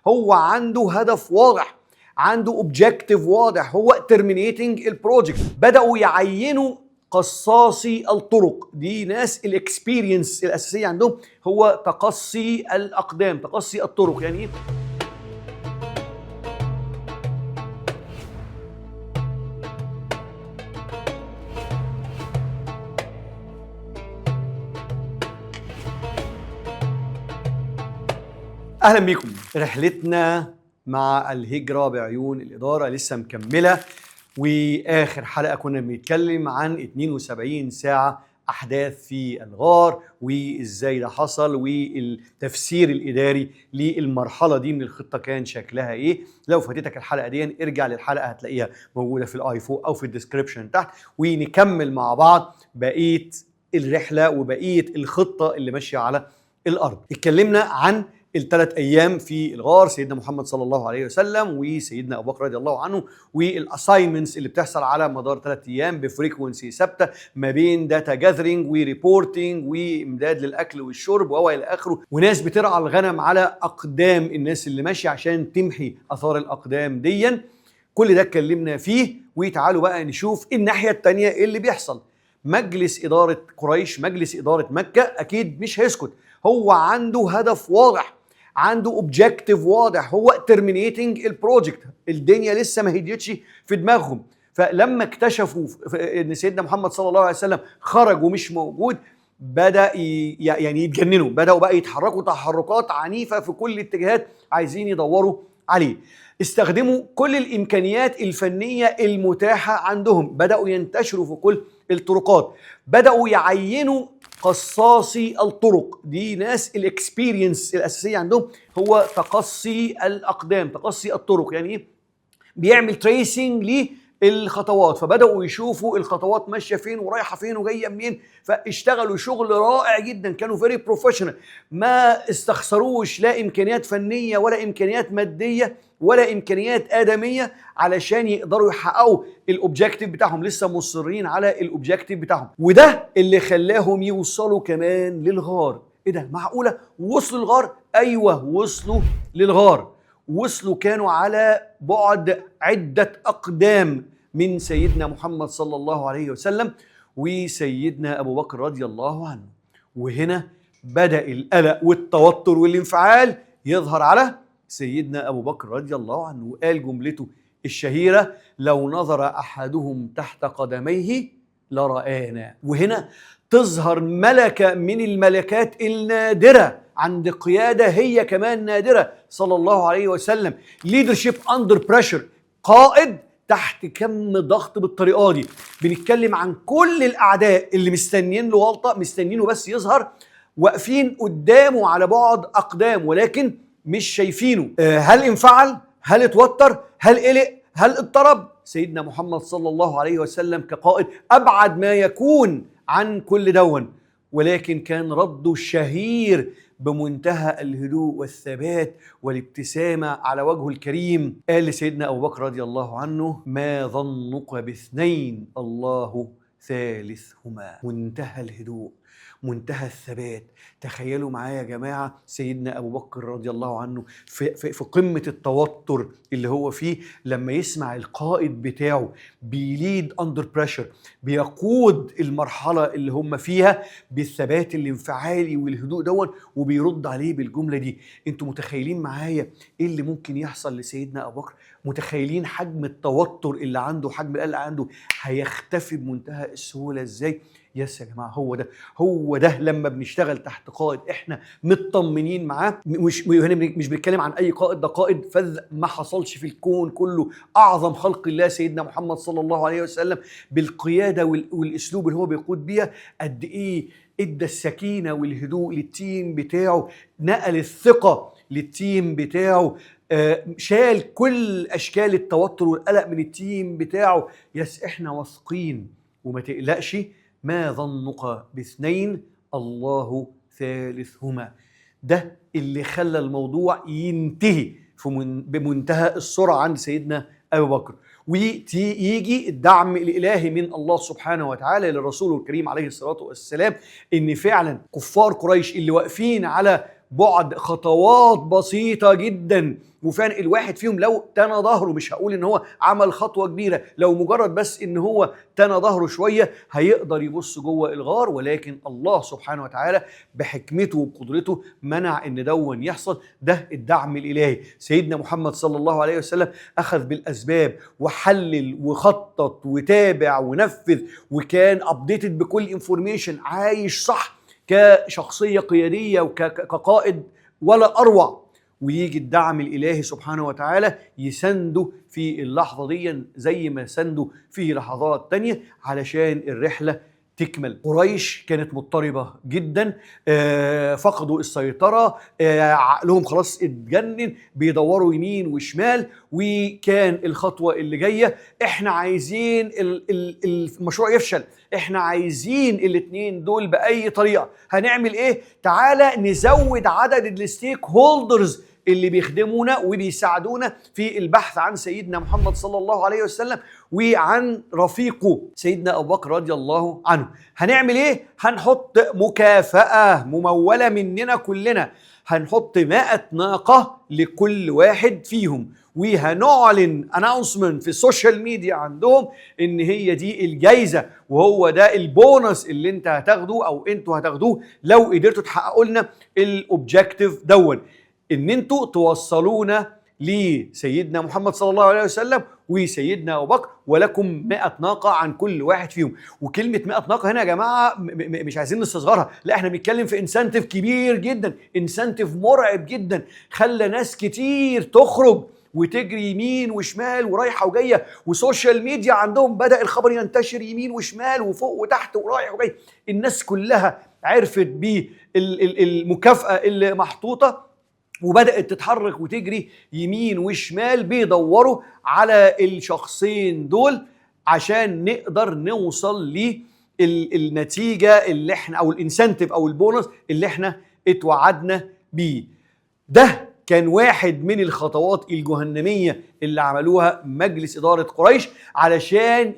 هو عنده هدف واضح، عنده اوبجيكتيف واضح، هو terminating البروجكت. بدأوا يعينوا قصاصي الطرق، دي ناس الاكسبيرينس الاساسيه عندهم هو تقصي الاقدام، تقصي الطرق. يعني ايه؟ اهلا بيكم. رحلتنا مع الهجرة بعيون الإدارة لسه مكملة، واخر حلقة كنا بنتكلم عن 72 ساعة احداث في الغار وازاي ده حصل، والتفسير الاداري للمرحله دي من الخطه كان شكلها ايه. لو فاتتك الحلقه دي ارجع للحلقه هتلاقيها موجوده في الايفون او في الديسكريبشن تحت، ونكمل مع بعض بقيه الرحله وبقيه الخطه اللي ماشيه على الارض. اتكلمنا عن الثلاث ايام في الغار، سيدنا محمد صلى الله عليه وسلم وسيدنا ابو بكر رضي الله عنه، والاساينمنتس اللي بتحصل على مدار 3 ايام بفريكونسي ثابته ما بين داتا جاذرينج وريبورتنج وامداد للاكل والشرب والى اخره، وناس بترعى الغنم على اقدام الناس اللي ماشيه عشان تمحي اثار الاقدام ديا. كل ده اتكلمنا فيه، وتعالوا بقى نشوف الناحيه الثانيه اللي بيحصل. مجلس اداره قريش، مجلس اداره مكه اكيد مش هيسكت، هو عنده هدف واضح، عنده اوبجيكتيف واضح، هو terminating البروجكت. الدنيا لسه ما هديتش في دماغهم، فلما اكتشفوا ان سيدنا محمد صلى الله عليه وسلم خرج ومش موجود بدأ يعني يتجننوا، بدأوا بقى يتحركوا تحركات عنيفة في كل الاتجاهات عايزين يدوروا عليه. استخدموا كل الإمكانيات الفنية المتاحة عندهم، بدأوا ينتشروا في كل الطرقات، بدأوا يعينوا قصاصي الطرق، دي ناس الاكسبيرينس الاساسيه عندهم هو تقصي الاقدام، تقصي الطرق. يعني ايه؟ بيعمل تريسنج للخطوات، فبداوا يشوفوا الخطوات ماشيه فين ورايحه فين وجايه منين، فاشتغلوا شغل رائع جدا، كانوا فيري بروفيشنال، ما استخسروش لا امكانيات فنيه ولا امكانيات ماديه ولا امكانيات ادميه علشان يقدروا يحققوا الاوبجيكتيف بتاعهم، لسه مصرين على الاوبجيكتيف بتاعهم. وده اللي خلاهم يوصلوا كمان للغار. ايه ده؟ معقوله وصلوا الغار؟ ايوه وصلوا للغار، وصلوا كانوا على بعد عده اقدام من سيدنا محمد صلى الله عليه وسلم وسيدنا ابو بكر رضي الله عنه. وهنا بدأ القلق والتوتر والانفعال يظهر على سيدنا أبو بكر رضي الله عنه، وقال جملته الشهيرة: لو نظر أحدهم تحت قدميه لرآنا. وهنا تظهر ملكة من الملكات النادرة عند قيادة هي كمان نادرة صلى الله عليه وسلم، leadership under pressure، قائد تحت كم ضغط بالطريقة دي. بنتكلم عن كل الأعداء اللي مستنيين له غلطة، مستنيينه بس يظهر، واقفين قدامه على بعد أقدام ولكن مش شايفينه. هل انفعل؟ هل اتوتر؟ هل قلق؟ هل اضطرب؟ سيدنا محمد صلى الله عليه وسلم كقائد أبعد ما يكون عن كل دون، ولكن كان رده الشهير بمنتهى الهدوء والثبات والابتسامة على وجهه الكريم. قال لسيدنا أبو بكر رضي الله عنه: ما ظنك باثنين الله ثالثهما. منتهى الهدوء، منتهى الثبات. تخيلوا معايا يا جماعة سيدنا أبو بكر رضي الله عنه في قمة التوتر اللي هو فيه، لما يسمع القائد بتاعه بيليد أندر بريشر، بيقود المرحلة اللي هم فيها بالثبات الانفعالي والهدوء دون، وبيرد عليه بالجملة دي. انتوا متخيلين معايا ايه اللي ممكن يحصل لسيدنا أبو بكر؟ متخيلين حجم التوتر اللي عنده، حجم القلق اللي عنده هيختفي بمنتهى السهولة ازاي؟ يس يا جماعه، هو ده لما بنشتغل تحت قائد احنا مطمنين معاه. مش بنتكلم عن اي قائد، ده قائد فذ ما حصلش في الكون كله، اعظم خلق الله سيدنا محمد صلى الله عليه وسلم، بالقياده والاسلوب اللي هو بيقود بيها. قد ايه ادى السكينه والهدوء للتيم بتاعه، نقل الثقه للتيم بتاعه، شال كل اشكال التوتر والقلق من التيم بتاعه. يس احنا واثقين وما تقلقش، ما ظنك باثنين الله ثالثهما. ده اللي خلى الموضوع ينتهي بمنتهى السرعة عند سيدنا أبو بكر، ويجي الدعم الإلهي من الله سبحانه وتعالى لرسوله الكريم عليه الصلاة والسلام، إن فعلا كفار قريش اللي واقفين على بعد خطوات بسيطة جدا، وفعلا الواحد فيهم لو تنى ظهره، مش هقول ان هو عمل خطوة كبيرة، لو مجرد بس ان هو تنى ظهره شوية هيقدر يبص جوه الغار، ولكن الله سبحانه وتعالى بحكمته وبقدرته منع ان دون يحصل. ده الدعم الالهي. سيدنا محمد صلى الله عليه وسلم اخذ بالاسباب وحلل وخطط وتابع ونفذ، وكان ابديتد بكل انفورميشن، عايش صح كشخصية قيادية وكقائد ولا أروع. ويجي الدعم الإلهي سبحانه وتعالى يسنده في اللحظة دي زي ما سنده في لحظات تانية علشان الرحلة تكمل. قريش كانت مضطربة جدا، فقدوا السيطرة، عقلهم خلاص اتجنن، بيدوروا يمين وشمال. وكان الخطوة اللي جاية احنا عايزين المشروع يفشل، احنا عايزين الاتنين دول بأي طريقة. هنعمل ايه؟ تعالى نزود عدد الستيك هولدرز اللي بيخدمونا وبيساعدونا في البحث عن سيدنا محمد صلى الله عليه وسلم وعن رفيقه سيدنا أبو بكر رضي الله عنه. هنعمل ايه؟ هنحط مكافأة ممولة مننا كلنا، هنحط 100 ناقة لكل واحد فيهم، وهنعلن اناونسمنت في السوشيال ميديا عندهم ان هي دي الجايزة وهو ده البونص اللي انت هتاخده او انتوا هتاخدوه لو قدرتوا تحققوا لنا الاوبجكتيف دون، ان انتوا توصلونا لسيدنا محمد صلى الله عليه وسلم وسيدنا أبو بكر، ولكم 100 ناقة عن كل واحد فيهم. وكلمة 100 ناقة هنا يا جماعة مش عايزين نستصغرها، لا احنا بنتكلم في انسنتيف كبير جدا، انسنتيف مرعب جدا، خلى ناس كتير تخرج وتجري يمين وشمال ورايحة وجاية، وسوشيال ميديا عندهم بدأ الخبر ينتشر يمين وشمال وفوق وتحت ورايح وجاي. الناس كلها عرفت بالمكافأة اللي محطوطة وبدأت تتحرك وتجري يمين وشمال بيدوروا على الشخصين دول عشان نقدر نوصل للنتيجة اللي احنا او الانسنتيف او البونص اللي احنا اتوعدنا بيه. ده كان واحد من الخطوات الجهنمية اللي عملوها مجلس إدارة قريش علشان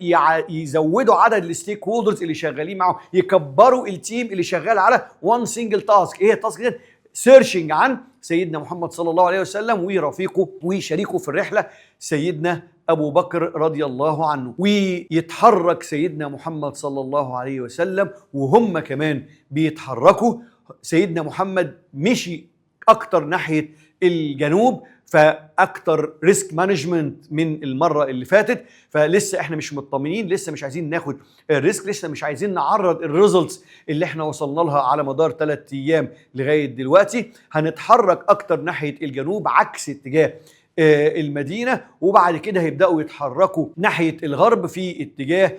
يزودوا عدد الستيك هولدرز اللي شغالين معهم، يكبروا التيم اللي شغال على وان سنجل تاسك. ايه التاسك ده؟ سيرشنج عن سيدنا محمد صلى الله عليه وسلم ورفيقه وشريكه في الرحلة سيدنا أبو بكر رضي الله عنه. ويتحرك سيدنا محمد صلى الله عليه وسلم وهم كمان بيتحركوا. سيدنا محمد مشي أكتر ناحية الجنوب، فاكتر ريسك مانجمنت من المره اللي فاتت، فلسه احنا مش مطمنين، لسه مش عايزين ناخد الريسك، لسه مش عايزين نعرض الريزلتس اللي احنا وصلنا لها على مدار 3 ايام لغايه دلوقتي. هنتحرك اكتر ناحيه الجنوب عكس اتجاه المدينة، وبعد كده هيبدأوا يتحركوا ناحية الغرب في اتجاه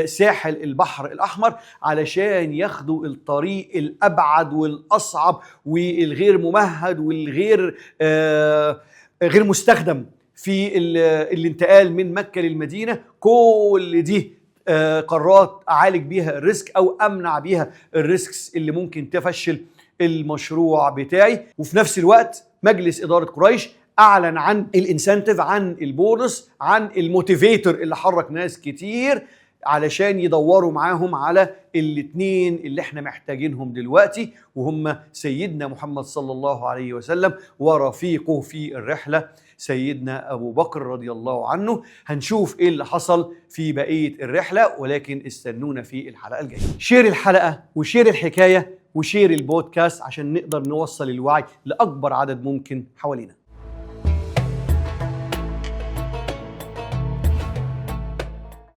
ساحل البحر الأحمر علشان ياخدوا الطريق الأبعد والأصعب والغير ممهد والغير غير مستخدم في الانتقال من مكة للمدينة. كل دي قرارات أعالج بيها الريسك أو أمنع بيها الريسكس اللي ممكن تفشل المشروع بتاعي. وفي نفس الوقت مجلس إدارة قريش اعلن عن الانسنتيف، عن البونص، عن الموتيفيتور اللي حرك ناس كتير علشان يدوروا معاهم على الاتنين اللي احنا محتاجينهم دلوقتي، وهم سيدنا محمد صلى الله عليه وسلم ورفيقه في الرحلة سيدنا أبو بكر رضي الله عنه. هنشوف ايه اللي حصل في بقية الرحلة، ولكن استنونا في الحلقة الجاية. شير الحلقة وشير الحكاية وشير البودكاست عشان نقدر نوصل الوعي لأكبر عدد ممكن حوالينا.